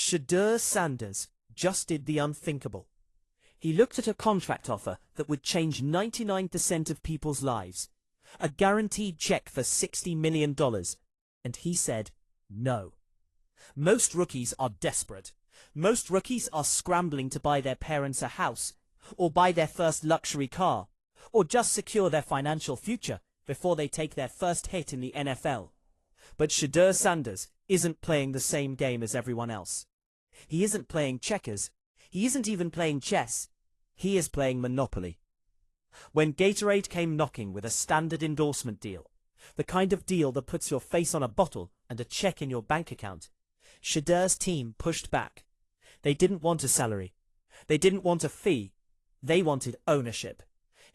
Shedeur Sanders just did the unthinkable. He looked at a contract offer that would change 99% of people's lives, a guaranteed check for $60 million, and he said no. Most rookies are desperate. Most rookies are scrambling to buy their parents a house, or buy their first luxury car, or just secure their financial future before they take their first hit in the NFL. But Shedeur Sanders isn't playing the same game as everyone else. He isn't playing checkers. He isn't even playing chess. He is playing Monopoly. When Gatorade came knocking with a standard endorsement deal, the kind of deal that puts your face on a bottle and a check in your bank account, Shedeur's team pushed back. They didn't want a salary. They didn't want a fee. They wanted ownership.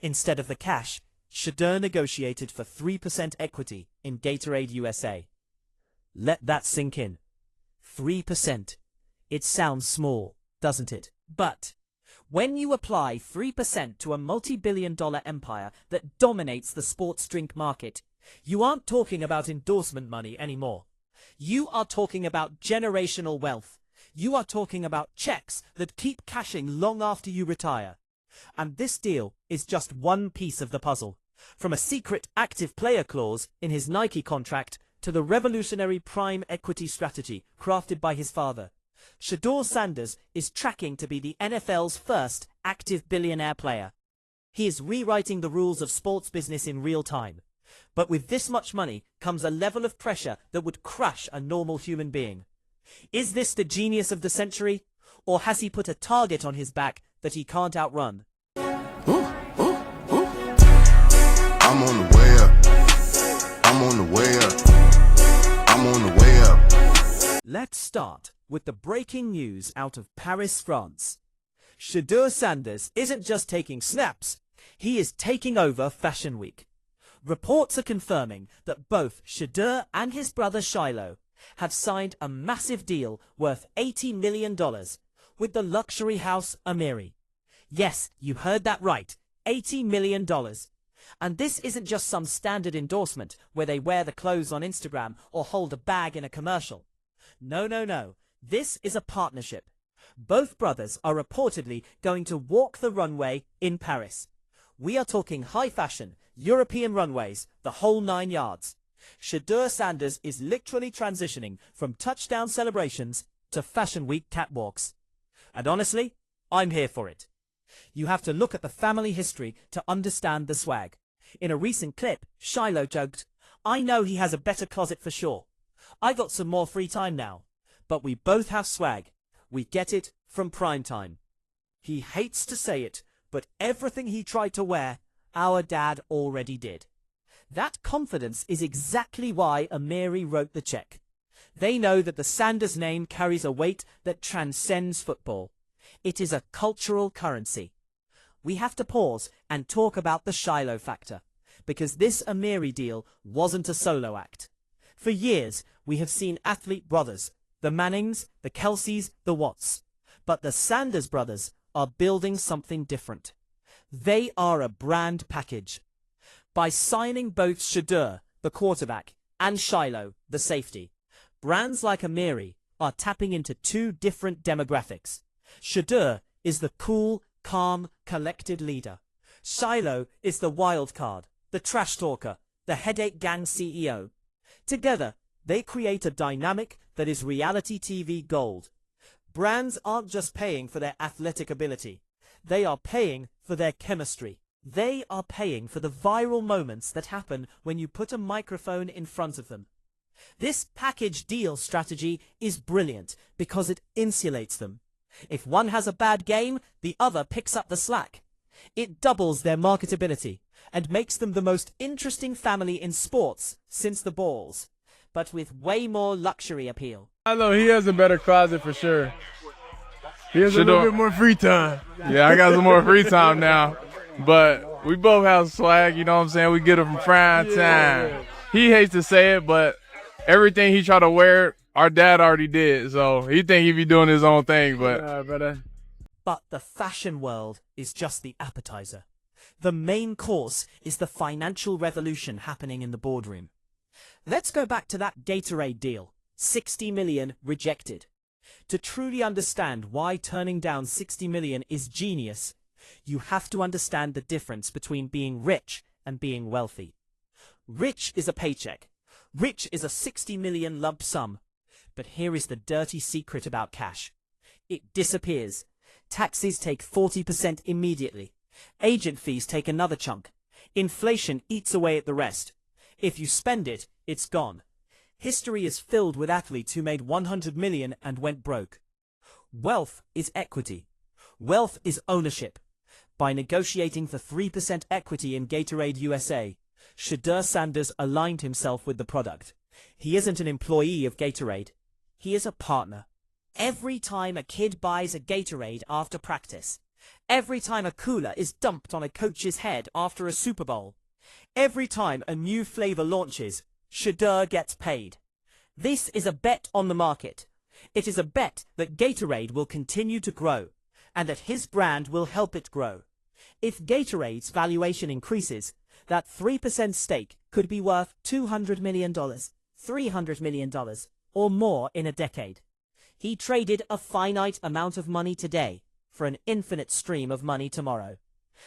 Instead of the cash, Shedeur negotiated for 3% equity in Gatorade USA. Let that sink in. 3%. It sounds small, doesn't it? But when you apply 3% to a multi-billion-dollar empire that dominates the sports drink market, you aren't talking about endorsement money anymore. You are talking about generational wealth. You are talking about checks that keep cashing long after you retire. And this deal is just one piece of the puzzle. From a secret active player clause in his Nike contract to the revolutionary prime equity strategy crafted by his father, Shedeur Sanders is tracking to be the NFL's first active billionaire player. He is rewriting the rules of sports business in real time. But with this much money comes a level of pressure that would crush a normal human being. Is this the genius of the century? Or has he put a target on his back that he can't outrun? I'm on the way up. I'm on the way up. I'm on the way up. Let's start with the breaking news out of Paris, France. Shedeur Sanders isn't just taking snaps, he is taking over Fashion Week. Reports are confirming that both Shedeur and his brother Shiloh have signed a massive deal worth $80 million with the luxury house Amiri. Yes, you heard that right, $80 million. And this isn't just some standard endorsement where they wear the clothes on Instagram or hold a bag in a commercial. No, no, no. This is a partnership. Both brothers are reportedly going to walk the runway in Paris. We are talking high fashion, European runways, the whole 9 yards. Shedeur Sanders is literally transitioning from touchdown celebrations to Fashion Week catwalks. And honestly, I'm here for it. You have to look at the family history to understand the swag. In a recent clip, Shiloh joked, "I know he has a better closet for sure. I got some more free time now. But we both have swag. We get it from primetime." He hates to say it, but everything he tried to wear, our dad already did. That confidence is exactly why Amiri wrote the check. They know that the Sanders name carries a weight that transcends football. It is a cultural currency. We have to pause and talk about the Shiloh factor, because this Amiri deal wasn't a solo act. For years, we have seen athlete brothers, the Mannings, the Kelseys, the Watts. But the Sanders brothers are building something different. They are a brand package. By signing both Shedeur, the quarterback, and Shiloh, the safety, brands like Amiri are tapping into two different demographics. Shedeur is the cool, calm, collected leader. Shiloh is the wild card, the trash talker, the headache gang CEO. Together, they create a dynamic that is reality TV gold. Brands aren't just paying for their athletic ability. They are paying for their chemistry. They are paying for the viral moments that happen when you put a microphone in front of them. This package deal strategy is brilliant because it insulates them. If one has a bad game, the other picks up the slack. It doubles their marketability and makes them the most interesting family in sports since the Balls, but with way more luxury appeal. I know he has a better closet for sure. He has a little bit more free time. Yeah, I got some more free time now. But we both have swag, you know what I'm saying? We get it from prime time. He hates to say it, but everything he try to wear, our dad already did. So he think he be doing his own thing, but But the fashion world is just the appetizer. The main course is the financial revolution happening in the boardroom. Let's go back to that Gatorade deal. $60 million rejected. To truly understand why turning down 60 million is genius, you have to understand the difference between being rich and being wealthy. Rich is a paycheck. Rich is a 60 million lump sum. But here is the dirty secret about cash. It disappears. Taxes take 40% immediately. Agent fees take another chunk. Inflation eats away at the rest. If you spend it, it's gone. History is filled with athletes who made 100 million and went broke. Wealth is equity. Wealth is ownership. By negotiating for 3% equity in Gatorade USA, Shedeur Sanders aligned himself with the product. He isn't an employee of Gatorade. He is a partner. Every time a kid buys a Gatorade after practice, every time a cooler is dumped on a coach's head after a Super Bowl, every time a new flavor launches, Shedeur gets paid. This is a bet on the market. It is a bet that Gatorade will continue to grow, and that his brand will help it grow. If Gatorade's valuation increases, that 3% stake could be worth $200 million, $300 million, or more in a decade. He traded a finite amount of money today for an infinite stream of money tomorrow.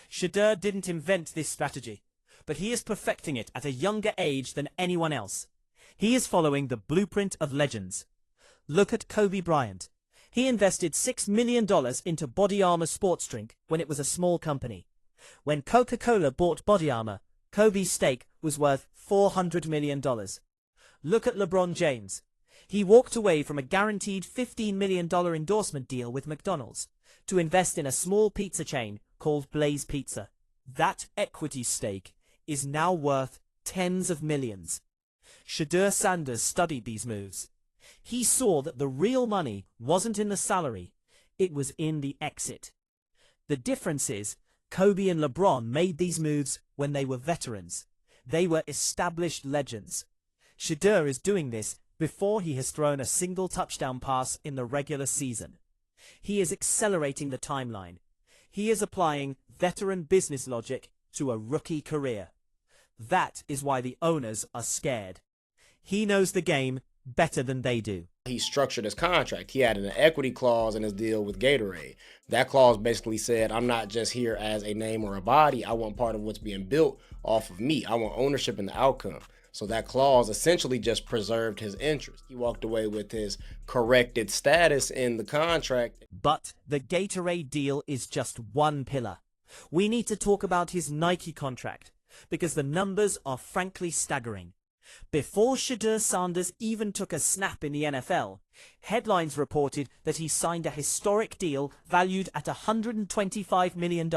Shedeur didn't invent this strategy, but he is perfecting it at a younger age than anyone else. He is following the blueprint of legends. Look at Kobe Bryant. He invested $6 million into Body Armor sports drink when it was a small company. When Coca-Cola bought Body Armor, Kobe's stake was worth $400 million. Look at LeBron James. He walked away from a guaranteed $15 million endorsement deal with McDonald's to invest in a small pizza chain called Blaze Pizza. That equity stake is now worth tens of millions. Shedeur Sanders studied these moves. He saw that the real money wasn't in the salary, it was in the exit. The difference is, Kobe and LeBron made these moves when they were veterans. They were established legends. Shedeur is doing this before he has thrown a single touchdown pass in the regular season. He is accelerating the timeline. He is applying veteran business logic to a rookie career. That is why the owners are scared. He knows the game better than they do. He structured his contract. He had an equity clause in his deal with Gatorade. That clause basically said, I'm not just here as a name or a body. I want part of what's being built off of me. I want ownership in the outcome. So that clause essentially just preserved his interest. He walked away with his corrected status in the contract. But the Gatorade deal is just one pillar. We need to talk about his Nike contract, because the numbers are frankly staggering. Before Shedeur Sanders even took a snap in the NFL, headlines reported that he signed a historic deal valued at $125 million.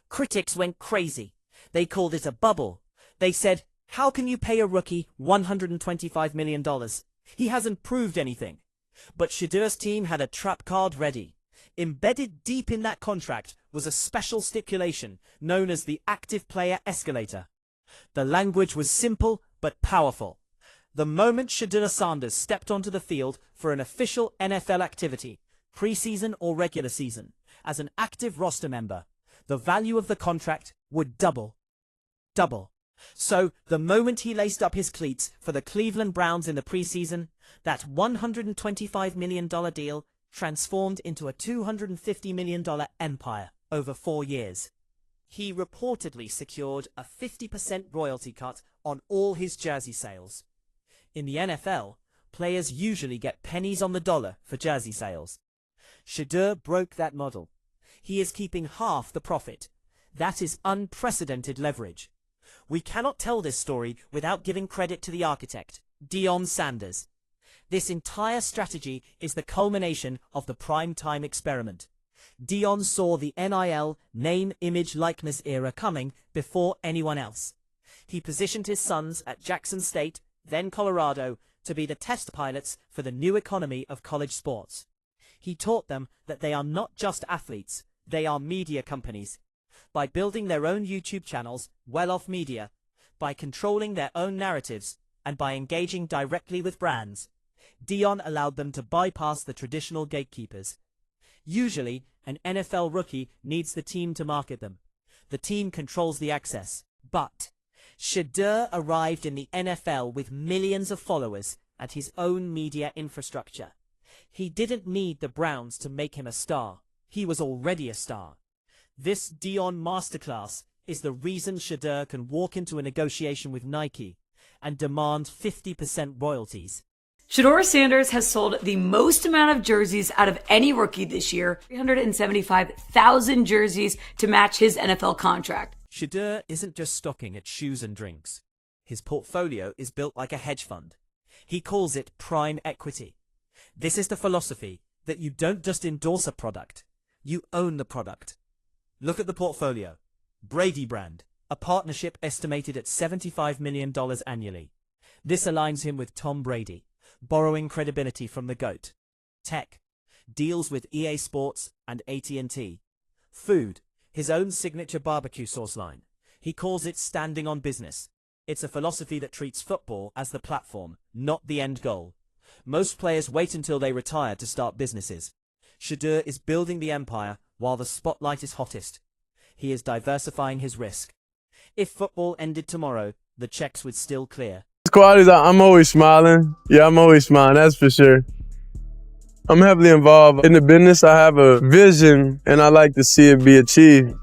Critics went crazy. They called it a bubble. They said, how can you pay a rookie $125 million? He hasn't proved anything. But Shedeur's team had a trap card ready. Embedded deep in that contract was a special stipulation known as the active player escalator. The language was simple but powerful. The moment Shedeur Sanders stepped onto the field for an official NFL activity, preseason or regular season, as an active roster member, the value of the contract would double. So, the moment he laced up his cleats for the Cleveland Browns in the preseason, that $125 million deal transformed into a $250 million empire over 4 years. He reportedly secured a 50% royalty cut on all his jersey sales. In the NFL, players usually get pennies on the dollar for jersey sales. Shedeur broke that model. He is keeping half the profit. That is unprecedented leverage. We cannot tell this story without giving credit to the architect, Deion Sanders. This entire strategy is the culmination of the prime time experiment. Deion saw the NIL, name, image, likeness era coming before anyone else. He positioned his sons at Jackson State, then Colorado, to be the test pilots for the new economy of college sports. He taught them that they are not just athletes, they are media companies. By building their own YouTube channels, well-off media, by controlling their own narratives, and by engaging directly with brands, Deion allowed them to bypass the traditional gatekeepers. Usually, an NFL rookie needs the team to market them. The team controls the access. But Shedeur arrived in the NFL with millions of followers and his own media infrastructure. He didn't need the Browns to make him a star. He was already a star. This Deion masterclass is the reason Shedeur can walk into a negotiation with Nike and demand 50% royalties. Shedeur Sanders has sold the most amount of jerseys out of any rookie this year, 375,000 jerseys to match his NFL contract. Shedeur isn't just stocking at shoes and drinks. His portfolio is built like a hedge fund. He calls it prime equity. This is the philosophy that you don't just endorse a product, you own the product. Look at the portfolio. Brady brand, a partnership estimated at $75 million annually. This aligns him with Tom Brady, borrowing credibility from the GOAT. Tech, deals with EA Sports and AT&T. Food, his own signature barbecue sauce line. He calls it standing on business. It's a philosophy that treats football as the platform, not the end goal. Most players wait until they retire to start businesses. Shedeur is building the empire while the spotlight is hottest. He is diversifying his risk. If football ended tomorrow, the checks would still clear. Qualities, I'm always smiling. Yeah, I'm always smiling, that's for sure. I'm heavily involved in the business. I have a vision, and I like to see it be achieved.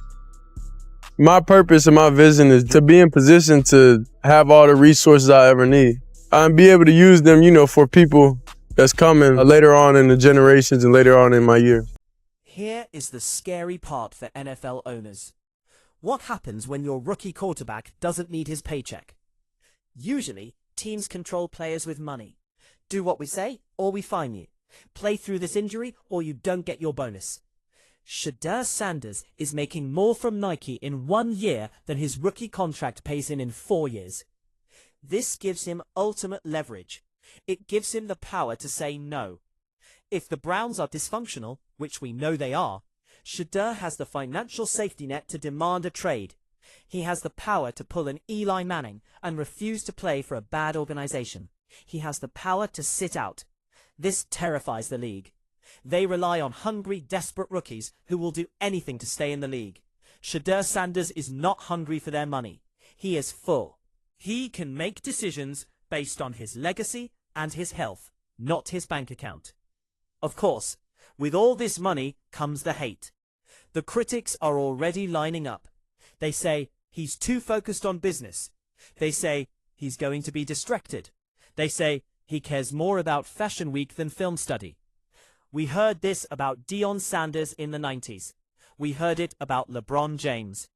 My purpose and my vision is to be in position to have all the resources I ever need. And be able to use them, for people that's coming later on in the generations and later on in my years. Here is the scary part for NFL owners. What happens when your rookie quarterback doesn't need his paycheck? Usually, teams control players with money. Do what we say, or we fine you. Play through this injury, or you don't get your bonus. Shedeur Sanders is making more from Nike in 1 year than his rookie contract pays in 4 years. This gives him ultimate leverage. It gives him the power to say no. If the Browns are dysfunctional, which we know they are, Shedeur has the financial safety net to demand a trade. He has the power to pull an Eli Manning and refuse to play for a bad organization. He has the power to sit out. This terrifies the league. They rely on hungry, desperate rookies who will do anything to stay in the league. Shedeur Sanders is not hungry for their money. He is full. He can make decisions based on his legacy and his health, not his bank account. Of course, with all this money comes the hate. The critics are already lining up. They say he's too focused on business. They say he's going to be distracted. They say he cares more about Fashion Week than film study. We heard this about Deion Sanders in the 90s. We heard it about LeBron James.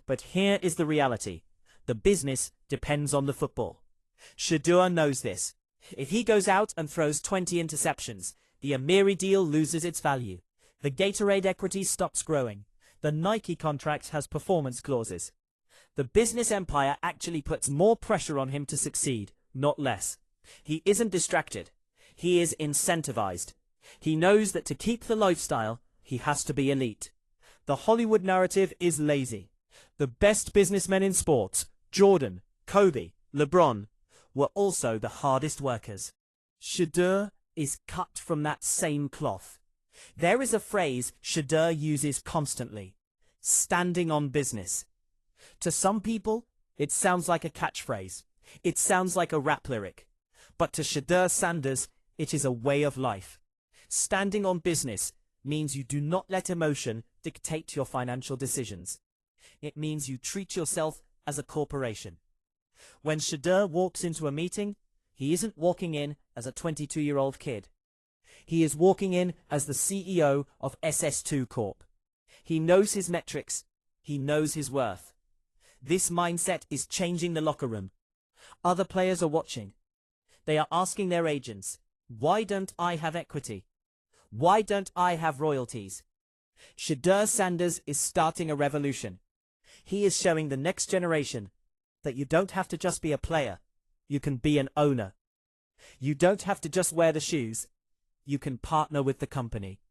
But here is the reality. The business depends on the football. Shedeur knows this. If he goes out and throws 20 interceptions, the Amiri deal loses its value. The Gatorade equity stops growing. The Nike contract has performance clauses. The business empire actually puts more pressure on him to succeed, not less. He isn't distracted. He is incentivized. He knows that to keep the lifestyle, he has to be elite. The Hollywood narrative is lazy. The best businessmen in sports, Jordan, Kobe, LeBron, were also the hardest workers. Shedeur is cut from that same cloth. There is a phrase Shedeur uses constantly: standing on business. To some people, it sounds like a catchphrase. It sounds like a rap lyric. But to Shedeur Sanders, it is a way of life. Standing on business means you do not let emotion dictate your financial decisions. It means you treat yourself as a corporation. When Shedeur walks into a meeting, he isn't walking in as a 22-year-old kid. He is walking in as the CEO of SS2 Corp. He knows his metrics. He knows his worth. This mindset is changing the locker room. Other players are watching. They are asking their agents, why don't I have equity? Why don't I have royalties? Shedeur Sanders is starting a revolution. He is showing the next generation that you don't have to just be a player. You can be an owner. You don't have to just wear the shoes. You can partner with the company.